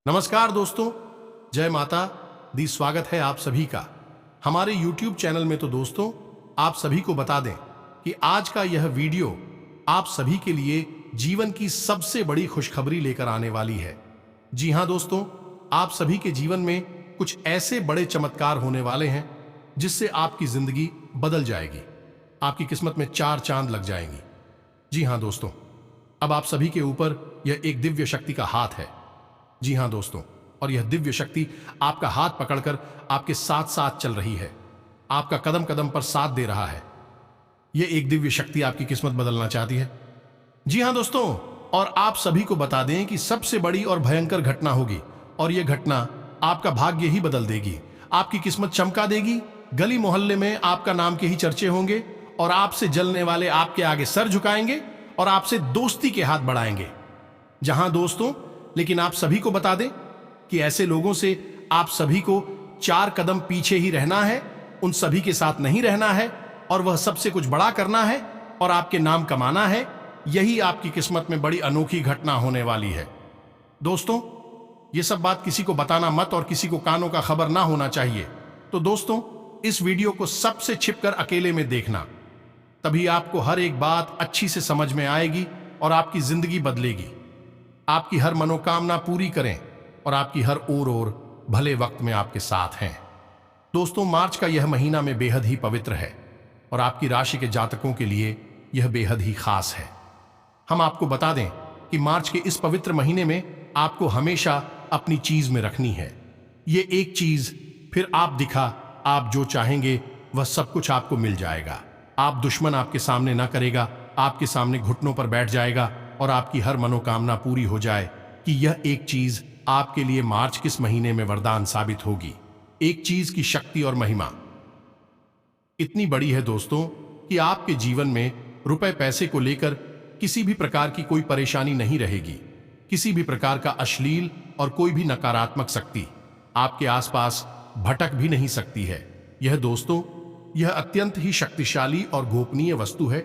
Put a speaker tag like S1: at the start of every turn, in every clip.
S1: नमस्कार दोस्तों, जय माता दी। स्वागत है आप सभी का हमारे YouTube चैनल में। तो दोस्तों, आप सभी को बता दें कि आज का यह वीडियो आप सभी के लिए जीवन की सबसे बड़ी खुशखबरी लेकर आने वाली है। जी हां दोस्तों, आप सभी के जीवन में कुछ ऐसे बड़े चमत्कार होने वाले हैं जिससे आपकी जिंदगी बदल जाएगी। आपकी किस्मत में चार चांद लग जाएंगी। जी हां दोस्तों, अब आप सभी के ऊपर यह एक दिव्य शक्ति का हाथ है। जी हां दोस्तों, और यह दिव्य शक्ति आपका हाथ पकड़कर आपके साथ साथ चल रही है, आपका कदम कदम पर साथ दे रहा है। यह एक दिव्य शक्ति आपकी किस्मत बदलना चाहती है। जी हां दोस्तों, और आप सभी को बता दें कि सबसे बड़ी और भयंकर घटना होगी, और यह घटना आपका भाग्य ही बदल देगी, आपकी किस्मत चमका देगी। गली मोहल्ले में आपका नाम के ही चर्चे होंगे, और आपसे जलने वाले आपके आगे सर झुकाएंगे और आपसे दोस्ती के हाथ बढ़ाएंगे। जहां दोस्तों, लेकिन आप सभी को बता दें कि ऐसे लोगों से आप सभी को चार कदम पीछे ही रहना है, उन सभी के साथ नहीं रहना है, और वह सबसे कुछ बड़ा करना है और आपके नाम कमाना है। यही आपकी किस्मत में बड़ी अनोखी घटना होने वाली है। दोस्तों, ये सब बात किसी को बताना मत, और किसी को कानों का खबर ना होना चाहिए। तो दोस्तों, इस वीडियो को सबसे छिपकर अकेले में देखना, तभी आपको हर एक बात अच्छी से समझ में आएगी और आपकी जिंदगी बदलेगी। आपकी हर मनोकामना पूरी करें और आपकी हर ओर भले वक्त में आपके साथ हैं। दोस्तों, मार्च का यह महीना में बेहद ही पवित्र है, और आपकी राशि के जातकों के लिए यह बेहद ही खास है। हम आपको बता दें कि मार्च के इस पवित्र महीने में आपको हमेशा अपनी चीज में रखनी है। ये एक चीज फिर आप दिखा, आप जो चाहेंगे वह सब कुछ आपको मिल जाएगा। आप दुश्मन आपके सामने ना करेगा, आपके सामने घुटनों पर बैठ जाएगा, और आपकी हर मनोकामना पूरी हो जाए। कि यह एक चीज आपके लिए मार्च किस महीने में वरदान साबित होगी। एक चीज की शक्ति और महिमा इतनी बड़ी है दोस्तों कि आपके जीवन में रुपए पैसे को लेकर किसी भी प्रकार की कोई परेशानी नहीं रहेगी। किसी भी प्रकार का अश्लील और कोई भी नकारात्मक शक्ति आपके आसपास भटक भी नहीं सकती है। यह दोस्तों, यह अत्यंत ही शक्तिशाली और गोपनीय वस्तु है।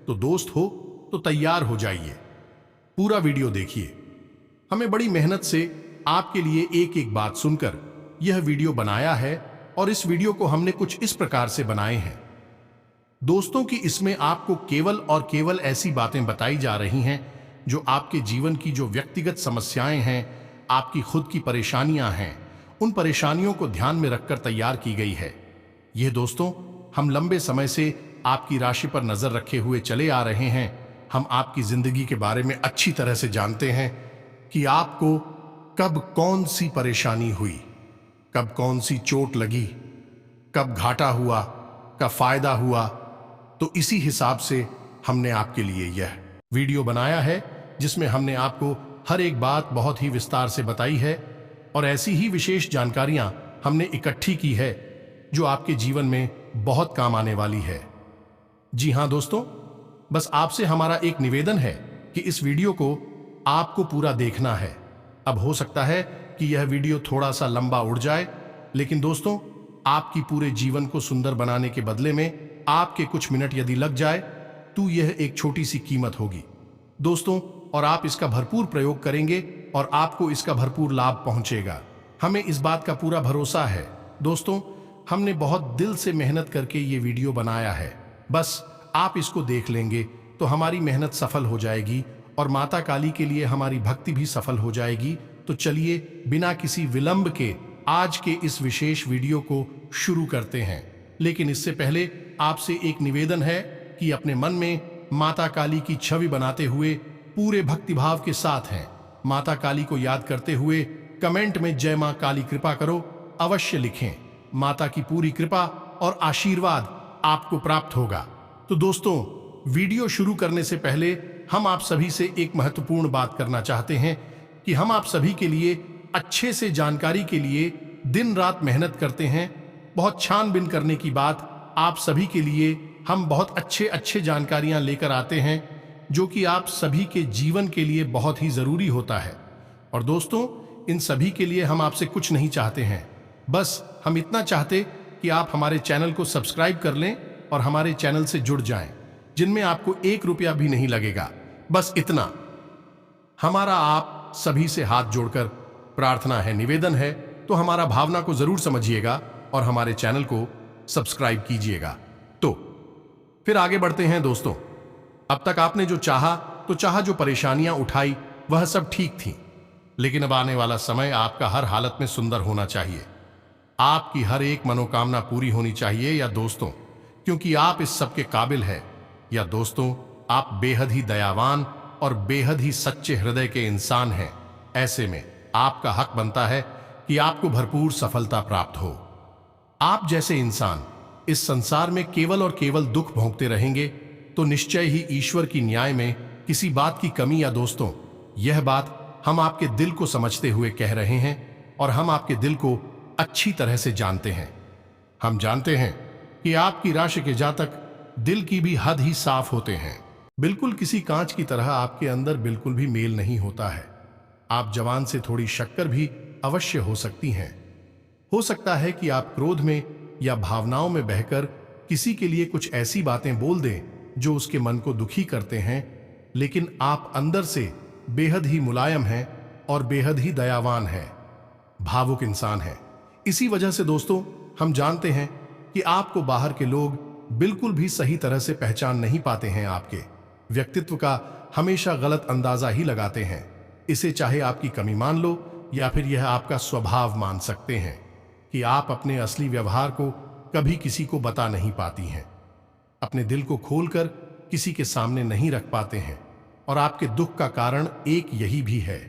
S1: तो दोस्त हो तो तैयार हो जाइए, पूरा वीडियो देखिए। हमें बड़ी मेहनत से आपके लिए एक एक बात सुनकर यह वीडियो बनाया है, और इस वीडियो को हमने कुछ इस प्रकार से बनाए हैं दोस्तों कि इसमें आपको केवल और केवल ऐसी बातें बताई जा रही हैं जो आपके जीवन की जो व्यक्तिगत समस्याएं हैं, आपकी खुद की परेशानियां हैं, उन परेशानियों को ध्यान में रखकर तैयार की गई है। यह दोस्तों, हम लंबे समय से आपकी राशि पर नजर रखे हुए चले आ रहे हैं। हम आपकी जिंदगी के बारे में अच्छी तरह से जानते हैं कि आपको कब कौन सी परेशानी हुई, कब कौन सी चोट लगी, कब घाटा हुआ, कब फायदा हुआ। तो इसी हिसाब से हमने आपके लिए यह वीडियो बनाया है, जिसमें हमने आपको हर एक बात बहुत ही विस्तार से बताई है, और ऐसी ही विशेष जानकारियां हमने इकट्ठी की है जो आपके जीवन में बहुत काम आने वाली है। जी हां दोस्तों, बस आपसे हमारा एक निवेदन है कि इस वीडियो को आपको पूरा देखना है। अब हो सकता है कि यह वीडियो थोड़ा सा लंबा उड़ जाए, लेकिन दोस्तों, आपकी पूरे जीवन को सुंदर बनाने के बदले में आपके कुछ मिनट यदि लग जाए तो यह एक छोटी सी कीमत होगी दोस्तों, और आप इसका भरपूर प्रयोग करेंगे और आपको इसका भरपूर लाभ पहुंचेगा। हमें इस बात का पूरा भरोसा है दोस्तों। हमने बहुत दिल से मेहनत करके ये वीडियो बनाया है। बस आप इसको देख लेंगे तो हमारी मेहनत सफल हो जाएगी, और माता काली के लिए हमारी भक्ति भी सफल हो जाएगी। तो चलिए, बिना किसी विलंब के आज के इस विशेष वीडियो को शुरू करते हैं। लेकिन इससे पहले आपसे एक निवेदन है कि अपने मन में माता काली की छवि बनाते हुए पूरे भक्तिभाव के साथ हैं, माता काली को याद करते हुए कमेंट में जय मां काली कृपा करो अवश्य लिखें। माता की पूरी कृपा और आशीर्वाद आपको प्राप्त होगा। तो दोस्तों, वीडियो शुरू करने से पहले हम आप सभी से एक महत्वपूर्ण बात करना चाहते हैं कि हम आप सभी के लिए अच्छे से जानकारी के लिए दिन रात मेहनत करते हैं। बहुत छानबीन करने की बात, आप सभी के लिए हम बहुत अच्छे जानकारियां लेकर आते हैं जो कि आप सभी के जीवन के लिए बहुत ही जरूरी होता है। और दोस्तों, इन सभी के लिए हम आपसे कुछ नहीं चाहते हैं, बस हम इतना चाहते कि आप हमारे चैनल को सब्सक्राइब कर लें और हमारे चैनल से जुड़ जाएं, जिनमें आपको 1 रुपया भी नहीं लगेगा। बस इतना। हमारा आप सभी से हाथ जोड़कर प्रार्थना है, निवेदन है, तो हमारा भावना को जरूर समझिएगा और हमारे चैनल को सब्सक्राइब कीजिएगा। तो फिर आगे बढ़ते हैं दोस्तों। अब तक आपने जो चाहा, जो परेशानियां उठाई वह सब ठीक थी, लेकिन अब आने वाला समय आपका हर हालत में सुंदर होना चाहिए। आपकी हर एक मनोकामना पूरी होनी चाहिए या दोस्तों, क्योंकि आप इस सब के काबिल है। या दोस्तों, आप बेहद ही दयावान और बेहद ही सच्चे हृदय के इंसान हैं। ऐसे में आपका हक बनता है कि आपको भरपूर सफलता प्राप्त हो। आप जैसे इंसान इस संसार में केवल और केवल दुख भोगते रहेंगे तो निश्चय ही ईश्वर की न्याय में किसी बात की कमी। या दोस्तों, यह बात हम आपके दिल को समझते हुए कह रहे हैं और हम आपके दिल को अच्छी तरह से जानते हैं। हम जानते हैं कि आपकी राशि के जातक दिल की भी हद ही साफ होते हैं। बिल्कुल किसी कांच की तरह आपके अंदर बिल्कुल भी मेल नहीं होता है। आप जवान से थोड़ी शक्कर भी अवश्य हो सकती हैं। हो सकता है कि आप क्रोध में या भावनाओं में बहकर किसी के लिए कुछ ऐसी बातें बोल दें जो उसके मन को दुखी करते हैं, लेकिन आप अंदर से बेहद ही मुलायम हैं और बेहद ही दयावान हैं, भावुक इंसान हैं। इसी वजह से दोस्तों, हम जानते हैं कि आपको बाहर के लोग बिल्कुल भी सही तरह से पहचान नहीं पाते हैं। आपके व्यक्तित्व का हमेशा गलत अंदाजा ही लगाते हैं। इसे चाहे आपकी कमी मान लो या फिर यह आपका स्वभाव मान सकते हैं कि आप अपने असली व्यवहार को कभी किसी को बता नहीं पाती हैं, अपने दिल को खोलकर किसी के सामने नहीं रख पाते हैं। और आपके दुख का कारण एक यही भी है,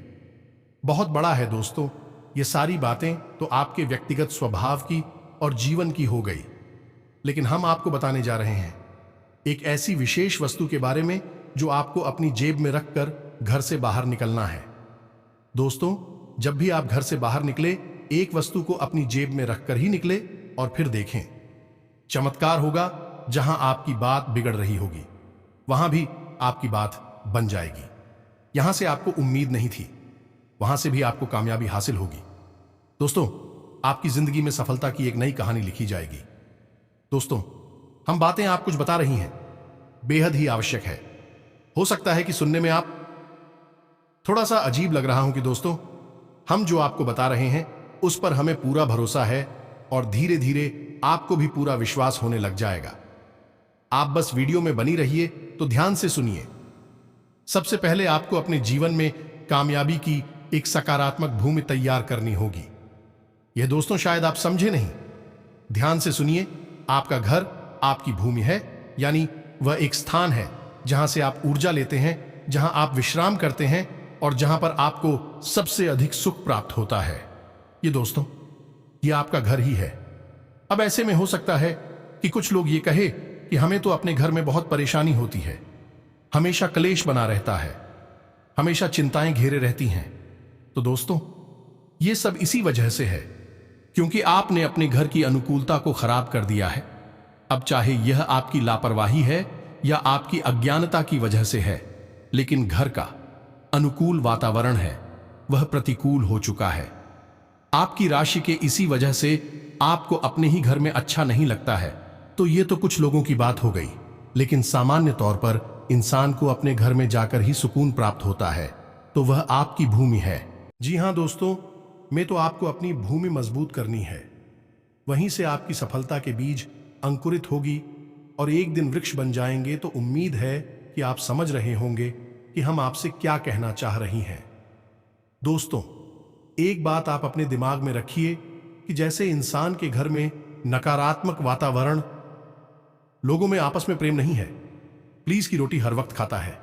S1: बहुत बड़ा है दोस्तों। ये सारी बातें तो आपके व्यक्तिगत स्वभाव की और जीवन की हो गई, लेकिन हम आपको बताने जा रहे हैं एक ऐसी विशेष वस्तु के बारे में जो आपको अपनी जेब में रखकर घर से बाहर निकलना है। दोस्तों, जब भी आप घर से बाहर निकले, एक वस्तु को अपनी जेब में रखकर ही निकले और फिर देखें, चमत्कार होगा। जहां आपकी बात बिगड़ रही होगी वहां भी आपकी बात बन जाएगी। यहां से आपको उम्मीद नहीं थी, वहां से भी आपको कामयाबी हासिल होगी। दोस्तों, आपकी जिंदगी में सफलता की एक नई कहानी लिखी जाएगी। दोस्तों, हम बातें आप कुछ बता रही हैं, बेहद ही आवश्यक है। हो सकता है कि सुनने में आप थोड़ा सा अजीब लग रहा हूं कि दोस्तों, हम जो आपको बता रहे हैं उस पर हमें पूरा भरोसा है और धीरे धीरे आपको भी पूरा विश्वास होने लग जाएगा। आप बस वीडियो में बनी रहिए, तो ध्यान से सुनिए। सबसे पहले आपको अपने जीवन में कामयाबी की एक सकारात्मक भूमि तैयार करनी होगी। यह दोस्तों शायद आप समझे नहीं। ध्यान से सुनिए। आपका घर आपकी भूमि है, यानी वह एक स्थान है जहां से आप ऊर्जा लेते हैं, जहां आप विश्राम करते हैं और जहां पर आपको सबसे अधिक सुख प्राप्त होता है। ये दोस्तों, ये आपका घर ही है। अब ऐसे में हो सकता है कि कुछ लोग ये कहे कि हमें तो अपने घर में बहुत परेशानी होती है, हमेशा क्लेश बना रहता है, हमेशा चिंताएं घेरे रहती हैं। तो दोस्तों, ये सब इसी वजह से है क्योंकि आपने अपने घर की अनुकूलता को खराब कर दिया है। अब चाहे यह आपकी लापरवाही है या आपकी अज्ञानता की वजह से है, लेकिन घर का अनुकूल वातावरण है वह प्रतिकूल हो चुका है। आपकी राशि के इसी वजह से आपको अपने ही घर में अच्छा नहीं लगता है। तो ये तो कुछ लोगों की बात हो गई, लेकिन सामान्य तौर पर इंसान को अपने घर में जाकर ही सुकून प्राप्त होता है, तो वह आपकी भूमि है। जी हां दोस्तों, मैं तो आपको अपनी भूमि मजबूत करनी है। वहीं से आपकी सफलता के बीज अंकुरित होगी और एक दिन वृक्ष बन जाएंगे। तो उम्मीद है कि आप समझ रहे होंगे कि हम आपसे क्या कहना चाह रही हैं। दोस्तों, एक बात आप अपने दिमाग में रखिए कि जैसे इंसान के घर में नकारात्मक वातावरण, लोगों में आपस में प्रेम नहीं है, प्लीज की रोटी हर वक्त खाता है,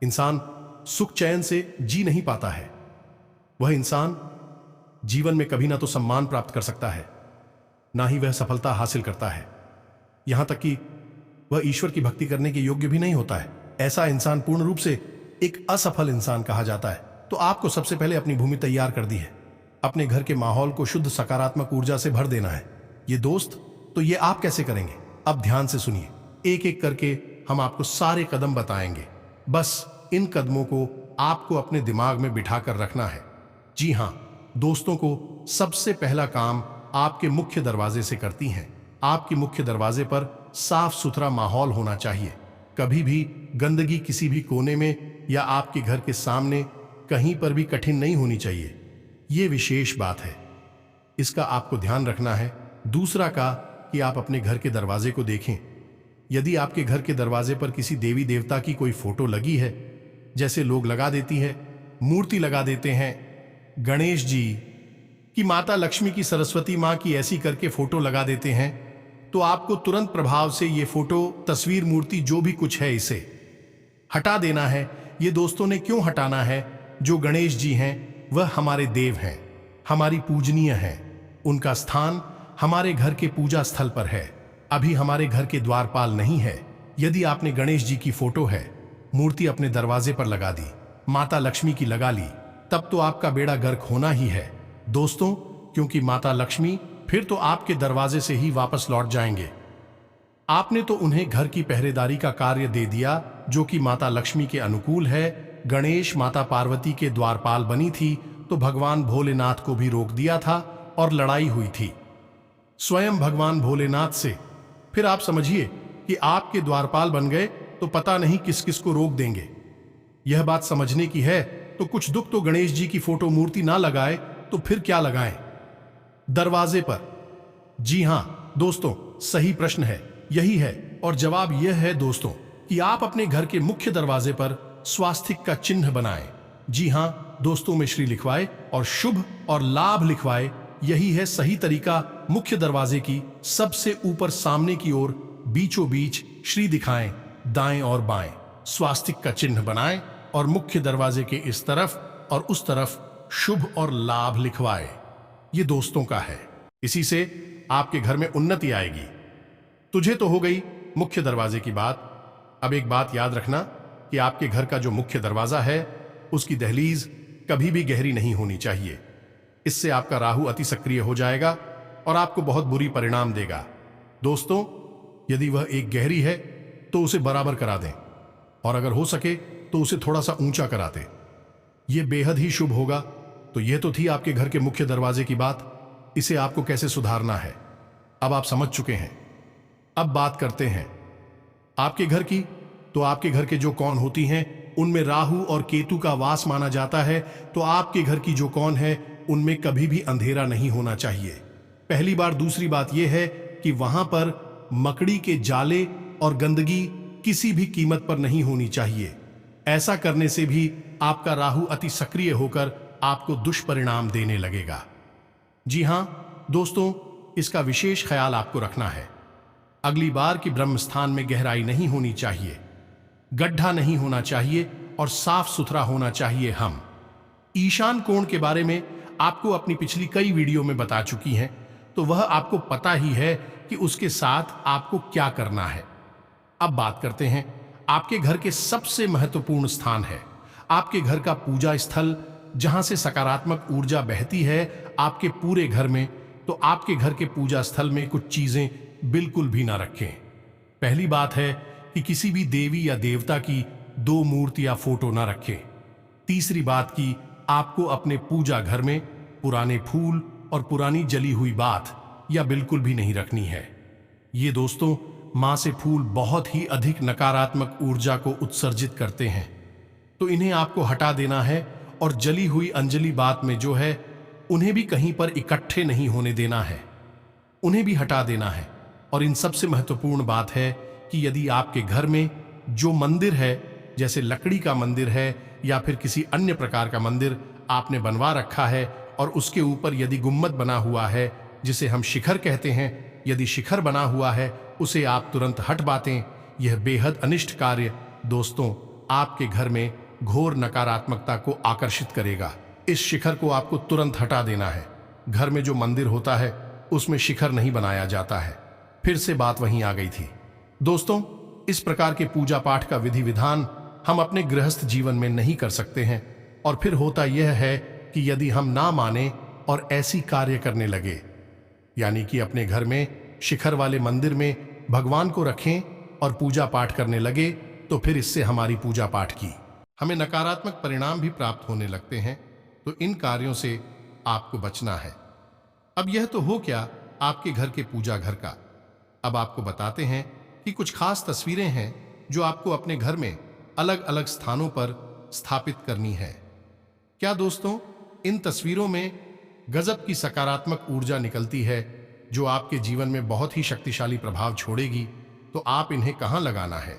S1: इंसान सुख चैन से जी नहीं पाता है, वह इंसान जीवन में कभी ना तो सम्मान प्राप्त कर सकता है, ना ही वह सफलता हासिल करता है, यहां तक कि वह ईश्वर की भक्ति करने के योग्य भी नहीं होता है। ऐसा इंसान पूर्ण रूप से एक असफल इंसान कहा जाता है। तो आपको सबसे पहले अपनी भूमि तैयार कर दी है। अपने घर के माहौल को शुद्ध सकारात्मक ऊर्जा से भर देना है। ये दोस्त, तो ये आप कैसे करेंगे? अब ध्यान से सुनिए, एक एक करके हम आपको सारे कदम बताएंगे। बस इन कदमों को आपको अपने दिमाग में बिठा कर रखना है। जी हां दोस्तों, को सबसे पहला काम आपके मुख्य दरवाजे से करती हैं। आपके मुख्य दरवाजे पर साफ सुथरा माहौल होना चाहिए। कभी भी गंदगी किसी भी कोने में या आपके घर के सामने कहीं पर भी कठिन नहीं होनी चाहिए। ये विशेष बात है, इसका आपको ध्यान रखना है। दूसरा का कि आप अपने घर के दरवाजे को देखें। यदि आपके घर के दरवाजे पर किसी देवी देवता की कोई फोटो लगी है, जैसे लोग लगा देती है, मूर्ति लगा देते हैं, गणेश जी की, माता लक्ष्मी की, सरस्वती मां की, ऐसी करके फोटो लगा देते हैं, तो आपको तुरंत प्रभाव से ये फोटो, तस्वीर, मूर्ति, जो भी कुछ है, इसे हटा देना है। ये दोस्तों ने क्यों हटाना है? जो गणेश जी हैं वह हमारे देव हैं, हमारी पूजनीय हैं। उनका स्थान हमारे घर के पूजा स्थल पर है, अभी हमारे घर के द्वारपाल नहीं है। यदि आपने गणेश जी की फोटो है, मूर्ति अपने दरवाजे पर लगा दी, माता लक्ष्मी की लगा ली, तब तो आपका बेड़ा गर्क होना ही है दोस्तों, क्योंकि माता लक्ष्मी फिर तो आपके दरवाजे से ही वापस लौट जाएंगे। आपने तो उन्हें घर की पहरेदारी का कार्य दे दिया, जो कि माता लक्ष्मी के अनुकूल है। गणेश माता पार्वती के द्वारपाल बनी थी, तो भगवान भोलेनाथ को भी रोक दिया था और लड़ाई हुई थी स्वयं भगवान भोलेनाथ से। फिर आप समझिए कि आपके द्वारपाल बन गए तो पता नहीं किस किस को रोक देंगे। यह बात समझने की है, तो कुछ दुख तो गणेश जी की फोटो, मूर्ति ना लगाए तो फिर क्या लगाएं दरवाजे पर? जी हां दोस्तों, सही प्रश्न है, यही है। और जवाब यह है दोस्तों कि आप अपने घर के मुख्य दरवाजे पर स्वास्तिक का चिन्ह बनाएं। जी हां दोस्तों, में श्री लिखवाए और शुभ और लाभ लिखवाए। यही है सही तरीका। मुख्य दरवाजे की सबसे ऊपर सामने की ओर बीचों बीच श्री दिखाएं, दाएं और बाएं स्वास्तिक का चिन्ह बनाएं और मुख्य दरवाजे के इस तरफ और उस तरफ शुभ और लाभ लिखवाए। ये दोस्तों का है, इसी से आपके घर में उन्नति आएगी। तुझे तो हो गई मुख्य दरवाजे की बात। अब एक बात याद रखना कि आपके घर का जो मुख्य दरवाजा है, उसकी दहलीज कभी भी गहरी नहीं होनी चाहिए। इससे आपका राहु अति सक्रिय हो जाएगा और आपको बहुत बुरी परिणाम देगा। दोस्तों, यदि वह एक गहरी है तो उसे बराबर करा दें, और अगर हो सके तो उसे थोड़ा सा ऊंचा करा दें। यह बेहद ही शुभ होगा। तो यह तो थी आपके घर के मुख्य दरवाजे की बात। इसे आपको कैसे सुधारना है अब आप समझ चुके हैं। अब बात करते हैं आपके घर की। तो आपके घर के जो कौन होती हैं, उनमें राहु और केतु का वास माना जाता है। तो आपके घर की जो कौन है, उनमें कभी भी अंधेरा नहीं होना चाहिए, पहली बार। दूसरी बात यह है कि वहां पर मकड़ी के जाले और गंदगी किसी भी कीमत पर नहीं होनी चाहिए। ऐसा करने से भी आपका राहु अति सक्रिय होकर आपको दुष्परिणाम देने लगेगा। जी हां दोस्तों, इसका विशेष ख्याल आपको रखना है। अगली बार की ब्रह्म स्थान में गहराई नहीं होनी चाहिए, गड्ढा नहीं होना चाहिए और साफ सुथरा होना चाहिए। हम ईशान कोण के बारे में आपको अपनी पिछली कई वीडियो में बता चुकी हैं, तो वह आपको पता ही है कि उसके साथ आपको क्या करना है। अब बात करते हैं आपके घर के सबसे महत्वपूर्ण स्थान है आपके घर का पूजा स्थल, जहां से सकारात्मक ऊर्जा बहती है आपके पूरे घर में। तो आपके घर के पूजा स्थल में कुछ चीजें बिल्कुल भी ना रखें। पहली बात है कि किसी भी देवी या देवता की 2 मूर्ति या फोटो ना रखें। तीसरी बात की आपको अपने पूजा घर में पुराने फूल और पुरानी जली हुई बात या बिल्कुल भी नहीं रखनी है। ये दोस्तों, मां से फूल बहुत ही अधिक नकारात्मक ऊर्जा को उत्सर्जित करते हैं, तो इन्हें आपको हटा देना है। और जली हुई अंजलि बात में जो है, उन्हें भी कहीं पर इकट्ठे नहीं होने देना है, उन्हें भी हटा देना है। और इन सबसे महत्वपूर्ण बात है कि यदि आपके घर में जो मंदिर है, जैसे लकड़ी का मंदिर है या फिर किसी अन्य प्रकार का मंदिर आपने बनवा रखा है, और उसके ऊपर यदि गुम्मद बना हुआ है, जिसे हम शिखर कहते हैं, यदि शिखर बना हुआ है, उसे आप तुरंत हट बातें। यह बेहद अनिष्ट कार्य दोस्तों आपके घर में घोर नकारात्मकता को आकर्षित करेगा। इस शिखर को आपको तुरंत हटा देना है। घर में जो मंदिर होता है उसमें शिखर नहीं बनाया जाता है। फिर से बात वहीं आ गई थी दोस्तों। इस प्रकार के पूजा पाठ का विधि विधान हम अपने गृहस्थ जीवन में नहीं कर सकते हैं। और फिर होता यह है कि यदि हम ना माने और ऐसी कार्य करने लगे, यानी कि अपने घर में शिखर वाले मंदिर में भगवान को रखें और पूजा पाठ करने लगे, तो फिर इससे हमारी पूजा पाठ की हमें नकारात्मक परिणाम भी प्राप्त होने लगते हैं। तो इन कार्यों से आपको बचना है। अब यह तो हो क्या आपके घर के पूजा घर का। अब आपको बताते हैं कि कुछ खास तस्वीरें हैं जो आपको अपने घर में अलग अलग स्थानों पर स्थापित करनी है। क्या दोस्तों, इन तस्वीरों में गजब की सकारात्मक ऊर्जा निकलती है जो आपके जीवन में बहुत ही शक्तिशाली प्रभाव छोड़ेगी। तो आप इन्हें कहाँ लगाना है,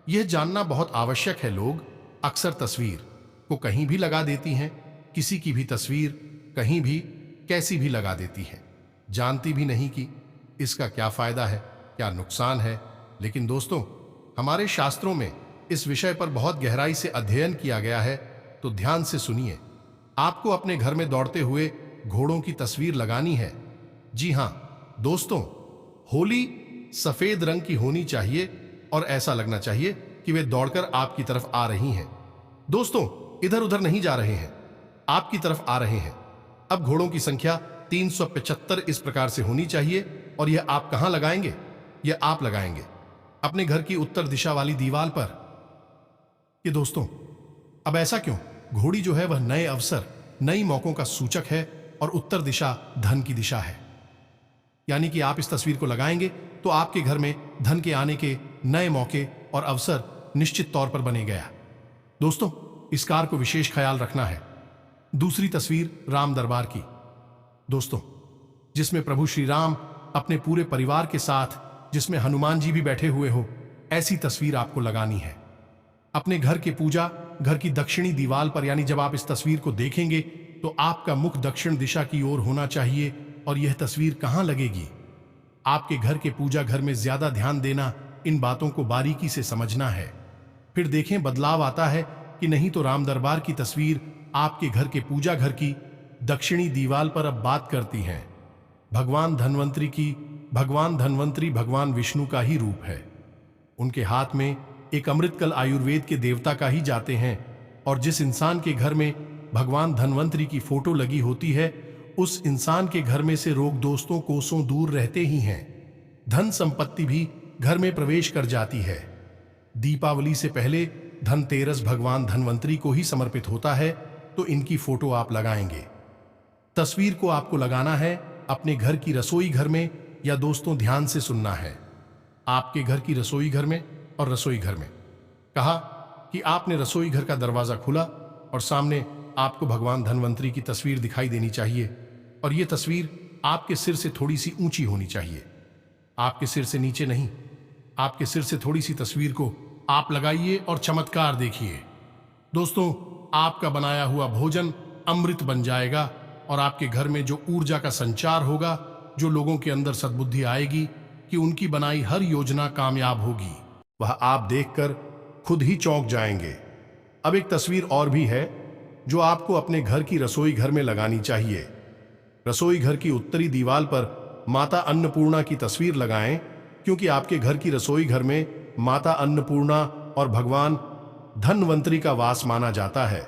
S1: यह जानना बहुत आवश्यक है। लोग अक्सर तस्वीर को कहीं भी लगा देती हैं, किसी की भी तस्वीर कहीं भी कैसी भी लगा देती हैं, जानती भी नहीं कि इसका क्या फायदा है, क्या नुकसान है। लेकिन दोस्तों, हमारे शास्त्रों में इस विषय पर बहुत गहराई से अध्ययन किया गया है। तो ध्यान से सुनिए। आपको अपने घर में दौड़ते हुए घोड़ों की तस्वीर लगानी है। जी हां दोस्तों, होली सफेद रंग की होनी चाहिए और ऐसा लगना चाहिए कि वे दौड़कर आपकी तरफ आ रही हैं। दोस्तों, इधर उधर नहीं जा रहे हैं, आपकी तरफ आ रहे हैं। अब घोड़ों की संख्या 375 इस प्रकार से होनी चाहिए। और यह आप कहां लगाएंगे? यह आप लगाएंगे अपने घर की उत्तर दिशा वाली दीवार पर। ये दोस्तों, अब ऐसा क्यों? घोड़ी जो है वह नए अवसर, नई मौकों का सूचक है और उत्तर दिशा धन की दिशा है। यानी कि आप इस तस्वीर को लगाएंगे तो आपके घर में धन के आने के नए मौके और अवसर निश्चित तौर पर बने गया। दोस्तों, इस कार को विशेष ख्याल रखना है। दूसरी तस्वीर राम दरबार की, दोस्तों, जिसमें प्रभु श्री राम अपने पूरे परिवार के साथ, जिसमें हनुमान जी भी बैठे हुए हो, ऐसी तस्वीर आपको लगानी है अपने घर के पूजा घर की दक्षिणी दीवार पर। यानी जब आप इस तस्वीर को देखेंगे तो आपका मुख दक्षिण दिशा की ओर होना चाहिए। और यह तस्वीर कहां लगेगी? आपके घर के पूजा घर में ज्यादा ध्यान देना, इन बातों को बारीकी से समझना है। फिर देखें बदलाव आता है कि नहीं। तो राम दरबार की तस्वीर आपके घर के पूजा घर की दक्षिणी दीवार पर अब बात करती है भगवान धन्वंतरी की। भगवान धन्वंतरी भगवान विष्णु का ही रूप है। उनके हाथ में एक अमृतकल आयुर्वेद के देवता का ही जाते हैं। और जिस इंसान के घर में भगवान धन्वंतरी की फोटो लगी होती है, उस इंसान के घर में से रोग दोस्तों कोसों दूर रहते ही हैं। धन संपत्ति भी घर में प्रवेश कर जाती है। दीपावली से पहले धनतेरस भगवान धन्वंतरी को ही समर्पित होता है। तो इनकी फोटो आप लगाएंगे। तस्वीर को आपको लगाना है अपने घर की रसोई घर में, या दोस्तों ध्यान से सुनना है, आपके घर की रसोई घर में। और रसोई घर में कहा कि आपने रसोई घर का दरवाजा खुला और सामने आपको भगवान धन्वंतरी की तस्वीर दिखाई देनी चाहिए। और यह तस्वीर आपके सिर से थोड़ी सी ऊंची होनी चाहिए, आपके सिर से नीचे नहीं। आपके सिर से थोड़ी सी तस्वीर को आप लगाइए और चमत्कार देखिए। दोस्तों, आपका बनाया हुआ भोजन अमृत बन जाएगा और आपके घर में जो ऊर्जा का संचार होगा, जो लोगों के अंदर सद्बुद्धि आएगी कि उनकी बनाई हर योजना कामयाब होगी, वह आप देखकर खुद ही चौंक जाएंगे। अब एक तस्वीर और भी है जो आपको अपने घर की रसोई घर में लगानी चाहिए। रसोई घर की उत्तरी दीवार पर माता अन्नपूर्णा की तस्वीर लगाएं, क्योंकि आपके घर की रसोई घर में माता अन्नपूर्णा और भगवान धन्वंतरी का वास माना जाता है।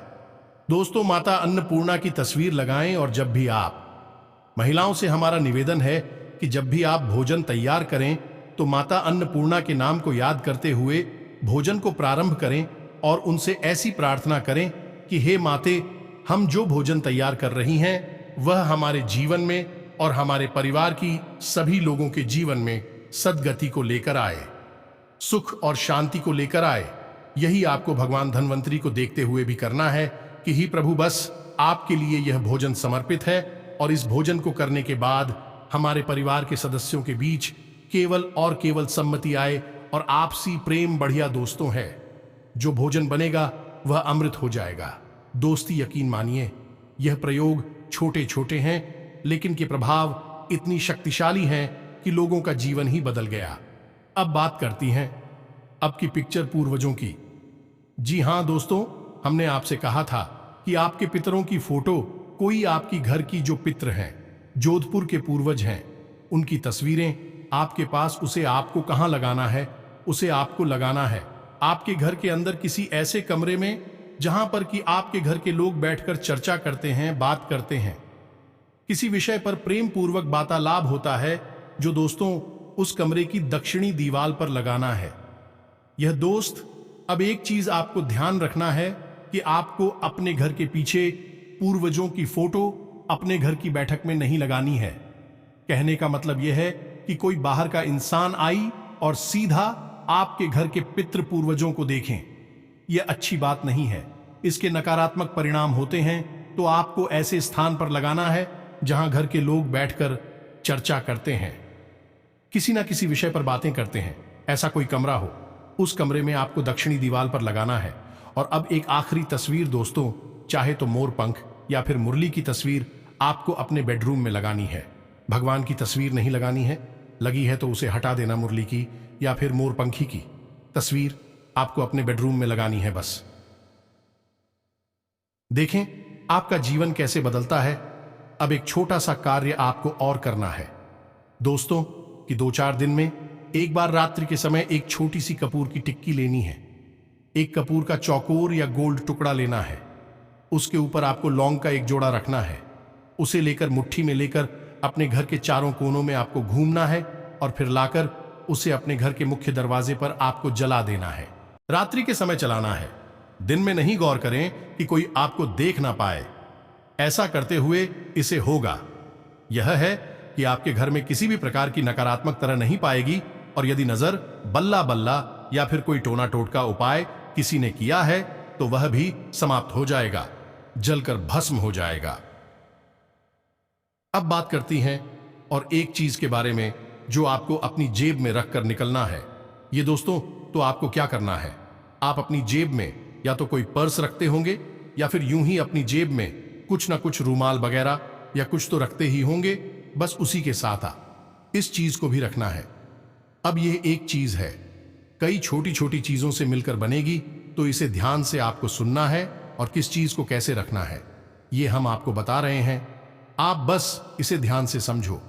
S1: दोस्तों, माता अन्नपूर्णा की तस्वीर लगाएं। और जब भी आप, महिलाओं से हमारा निवेदन है कि जब भी आप भोजन तैयार करें तो माता अन्नपूर्णा के नाम को याद करते हुए भोजन को प्रारंभ करें और उनसे ऐसी प्रार्थना करें कि हे माते, हम जो भोजन तैयार कर रही हैं वह हमारे जीवन में और हमारे परिवार की सभी लोगों के जीवन में सद्गति को लेकर आए, सुख और शांति को लेकर आए। यही आपको भगवान धन्वंतरी को देखते हुए भी करना है कि ही प्रभु, बस आपके लिए यह भोजन समर्पित है। और इस भोजन को करने के बाद हमारे परिवार के सदस्यों के बीच केवल और केवल सम्मति आए और आपसी प्रेम बढ़िया। दोस्तों, है जो भोजन बनेगा वह अमृत हो जाएगा। दोस्ती, यकीन मानिए, यह प्रयोग छोटे छोटे हैं लेकिन के प्रभाव इतनी शक्तिशाली हैं कि लोगों का जीवन ही बदल गया। अब बात करती हैं अब की पिक्चर पूर्वजों की। जी हां दोस्तों, हमने आपसे कहा था कि आपके पितरों की फोटो, कोई आपकी घर की जो पितर हैं, जोधपुर के पूर्वज हैं, उनकी तस्वीरें आपके पास, उसे आपको कहां लगाना है? उसे आपको लगाना है आपके घर के अंदर किसी ऐसे कमरे में जहां पर कि आपके घर के लोग बैठकर चर्चा करते हैं, बात करते हैं, किसी विषय पर प्रेम पूर्वक वार्तालाप होता है, जो दोस्तों उस कमरे की दक्षिणी दीवार पर लगाना है। यह दोस्त, अब एक चीज आपको ध्यान रखना है कि आपको अपने घर के पीछे पूर्वजों की फोटो अपने घर की बैठक में नहीं लगानी है। कहने का मतलब यह है कि कोई बाहर का इंसान आई और सीधा आपके घर के पितृ पूर्वजों को देखें, यह अच्छी बात नहीं है। इसके नकारात्मक परिणाम होते हैं तो आपको ऐसे स्थान पर लगाना है जहां घर के लोग बैठकर चर्चा करते हैं, किसी ना किसी विषय पर बातें करते हैं। ऐसा कोई कमरा हो, उस कमरे में आपको दक्षिणी दीवार पर लगाना है। और अब एक आखिरी तस्वीर दोस्तों, चाहे तो मोर पंख या फिर मुरली की तस्वीर आपको अपने बेडरूम में लगानी है। भगवान की तस्वीर नहीं लगानी है, लगी है तो उसे हटा देना। मुरली की या फिर मोर पंखी की तस्वीर आपको अपने बेडरूम में लगानी है बस। देखें आपका जीवन कैसे बदलता है। अब एक छोटा सा कार्य आपको और करना है दोस्तों, कि 2-4 दिन में एक बार रात्रि के समय एक छोटी सी कपूर की टिक्की लेनी है। एक कपूर का चौकोर या गोल्ड टुकड़ा लेना है। उसके ऊपर आपको लौंग का एक जोड़ा रखना है। उसे लेकर मुट्ठी में लेकर अपने घर के चारों कोनों में आपको घूमना है और फिर लाकर उसे अपने घर के मुख्य दरवाजे पर आपको जला देना है। रात्रि के समय चलाना है, दिन में नहीं। गौर करें कि कोई आपको देख ना पाए। ऐसा करते हुए इसे होगा यह है कि आपके घर में किसी भी प्रकार की नकारात्मक तरह नहीं पाएगी। और यदि नजर, बल्ला बल्ला या फिर कोई टोना टोटका उपाय किसी ने किया है तो वह भी समाप्त हो जाएगा, जलकर भस्म हो जाएगा। अब बात करती हैं और एक चीज के बारे में जो आपको अपनी जेब में रखकर निकलना है। ये दोस्तों, तो आपको क्या करना है, आप अपनी जेब में या तो कोई पर्स रखते होंगे या फिर यूं ही अपनी जेब में कुछ ना कुछ रूमाल वगैरह या कुछ तो रखते ही होंगे। बस उसी के साथ इस चीज को भी रखना है। अब यह एक चीज है, कई छोटी छोटी चीजों से मिलकर बनेगी, तो इसे ध्यान से आपको सुनना है और किस चीज को कैसे रखना है ये हम आपको बता रहे हैं। आप बस इसे ध्यान से समझो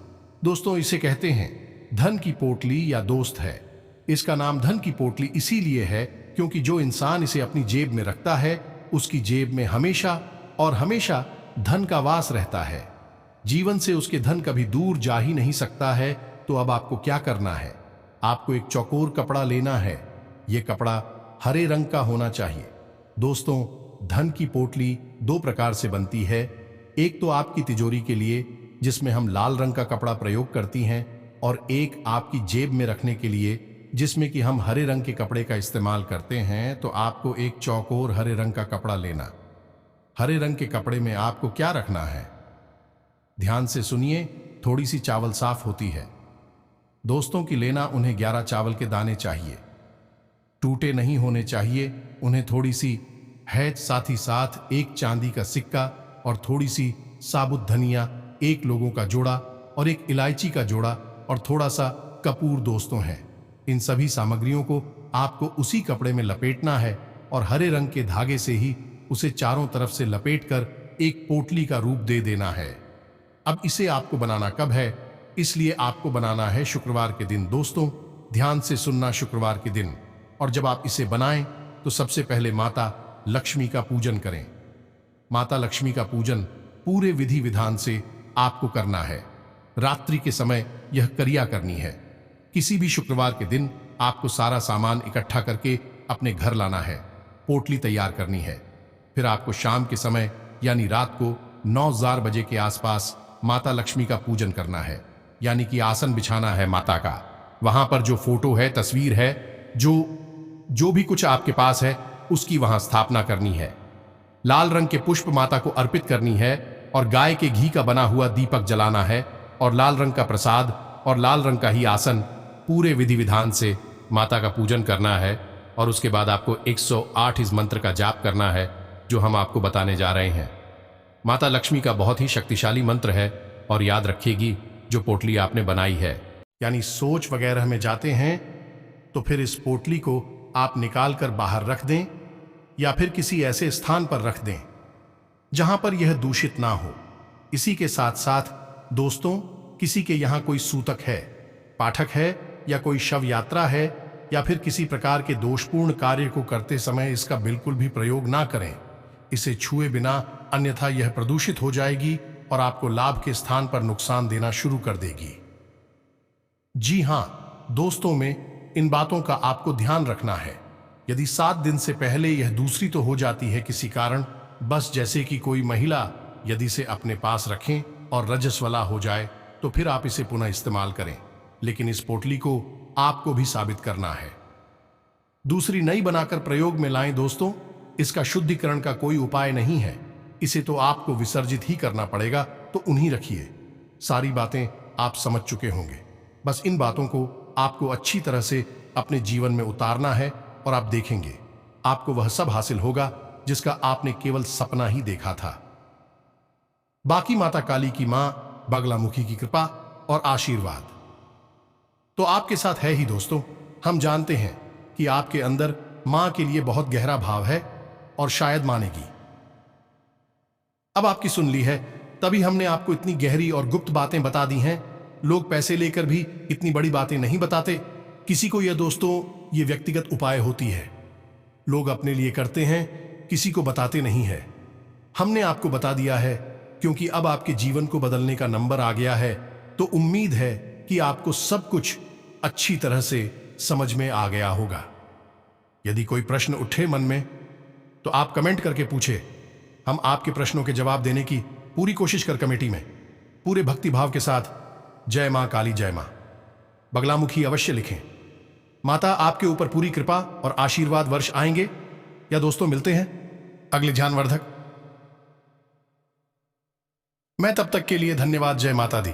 S1: दोस्तों। इसे कहते हैं धन की पोटली या दोस्त है। इसका नाम धन की पोटली इसीलिए है क्योंकि जो इंसान इसे अपनी जेब में रखता है उसकी जेब में हमेशा और हमेशा धन का वास रहता है। जीवन से उसके धन कभी दूर जा ही नहीं सकता है। तो अब आपको क्या करना है, आपको एक चौकोर कपड़ा लेना है। यह कपड़ा हरे रंग का होना चाहिए दोस्तों। धन की पोटली 2 प्रकार से बनती है। एक तो आपकी तिजोरी के लिए जिसमें हम लाल रंग का कपड़ा प्रयोग करती हैं, और एक आपकी जेब में रखने के लिए जिसमें कि हम हरे रंग के कपड़े का इस्तेमाल करते हैं। तो आपको एक चौकोर हरे रंग का कपड़ा लेना। हरे रंग के कपड़े में आपको क्या रखना है, ध्यान से सुनिए। थोड़ी सी चावल साफ होती है दोस्तों की लेना। उन्हें 11 चावल के दाने चाहिए, टूटे नहीं होने चाहिए। उन्हें थोड़ी सी है, साथ ही साथ एक चांदी का सिक्का और थोड़ी सी साबुत धनिया, एक लोगों का जोड़ा और एक इलायची का जोड़ा और थोड़ा सा कपूर दोस्तों है। इन सभी सामग्रियों को आपको उसी कपड़े में लपेटना है और हरे रंग के धागे से ही उसे चारों तरफ से लपेटकर एक पोटली का रूप दे देना है। अब इसे आपको बनाना कब है, इसलिए आपको बनाना है शुक्रवार के दिन दोस्तों। ध्यान से सुनना, शुक्रवार के दिन। और जब आप इसे बनाएं तो सबसे पहले माता लक्ष्मी का पूजन करें। माता लक्ष्मी का पूजन पूरे विधि विधान से आपको करना है। रात्रि के समय यह क्रिया करनी है। किसी भी शुक्रवार के दिन आपको सारा सामान इकट्ठा करके अपने घर लाना है, पोटली तैयार करनी है। फिर आपको शाम के समय यानी रात को 9-10 बजे के आसपास माता लक्ष्मी का पूजन करना है, यानी कि आसन बिछाना है माता का। वहां पर जो फोटो है, तस्वीर है, जो भी कुछ आपके पास है उसकी वहां स्थापना करनी है। लाल रंग के पुष्प माता को अर्पित करनी है और गाय के घी का बना हुआ दीपक जलाना है और लाल रंग का प्रसाद और लाल रंग का ही आसन पूरे विधि विधान से माता का पूजन करना है। और उसके बाद आपको 108 इस मंत्र का जाप करना है जो हम आपको बताने जा रहे हैं। माता लक्ष्मी का बहुत ही शक्तिशाली मंत्र है और याद रखिएगी जो पोटली आपने बनाई है, यानी सोच वगैरह में जाते हैं तो फिर इस पोटली को आप निकाल कर बाहर रख दें या फिर किसी ऐसे स्थान पर रख दें जहां पर यह दूषित ना हो। इसी के साथ साथ दोस्तों, किसी के यहां कोई सूतक है, पाठक है या कोई शव यात्रा है या फिर किसी प्रकार के दोषपूर्ण कार्य को करते समय इसका बिल्कुल भी प्रयोग ना करें। इसे छुए बिना, अन्यथा यह प्रदूषित हो जाएगी और आपको लाभ के स्थान पर नुकसान देना शुरू कर देगी। जी हां दोस्तों, में इन बातों का आपको ध्यान रखना है। यदि 7 दिन से पहले यह दूसरी तो हो जाती है किसी कारण, बस जैसे कि कोई महिला यदि इसे अपने पास रखें और रजस्वला हो जाए तो फिर आप इसे पुनः इस्तेमाल करें, लेकिन इस पोटली को आपको भी साबित करना है। दूसरी नई बनाकर प्रयोग में लाएं दोस्तों। इसका शुद्धिकरण का कोई उपाय नहीं है, इसे तो आपको विसर्जित ही करना पड़ेगा, तो उन्हीं रखिए। सारी बातें आप समझ चुके होंगे। बस इन बातों को आपको अच्छी तरह से अपने जीवन में उतारना है और आप देखेंगे आपको वह सब हासिल होगा जिसका आपने केवल सपना ही देखा था। बाकी माता काली की मां बगलामुखी की कृपा और आशीर्वाद तो आपके साथ है ही दोस्तों। हम जानते हैं कि आपके अंदर मां के लिए बहुत गहरा भाव है और शायद मानेगी। अब आपकी सुन ली है, तभी हमने आपको इतनी गहरी और गुप्त बातें बता दी हैं। लोग पैसे लेकर भी इतनी बड़ी बातें नहीं बताते किसी को। यह दोस्तों ये व्यक्तिगत उपाय होती है, लोग अपने लिए करते हैं, किसी को बताते नहीं है। हमने आपको बता दिया है क्योंकि अब आपके जीवन को बदलने का नंबर आ गया है, तो उम्मीद है कि आपको सब कुछ अच्छी तरह से समझ में आ गया होगा। यदि कोई प्रश्न उठे मन में तो आप कमेंट करके पूछे। हम आपके प्रश्नों के जवाब देने की पूरी कोशिश कर कमेटी में पूरे भक्तिभाव के साथ जय मां काली, जय मां बगलामुखी अवश्य लिखें। माता आपके ऊपर पूरी कृपा और आशीर्वाद वर्ष आएंगे। या दोस्तों मिलते हैं अगले ज्ञानवर्धक। मैं तब तक के लिए धन्यवाद। जय माता दी।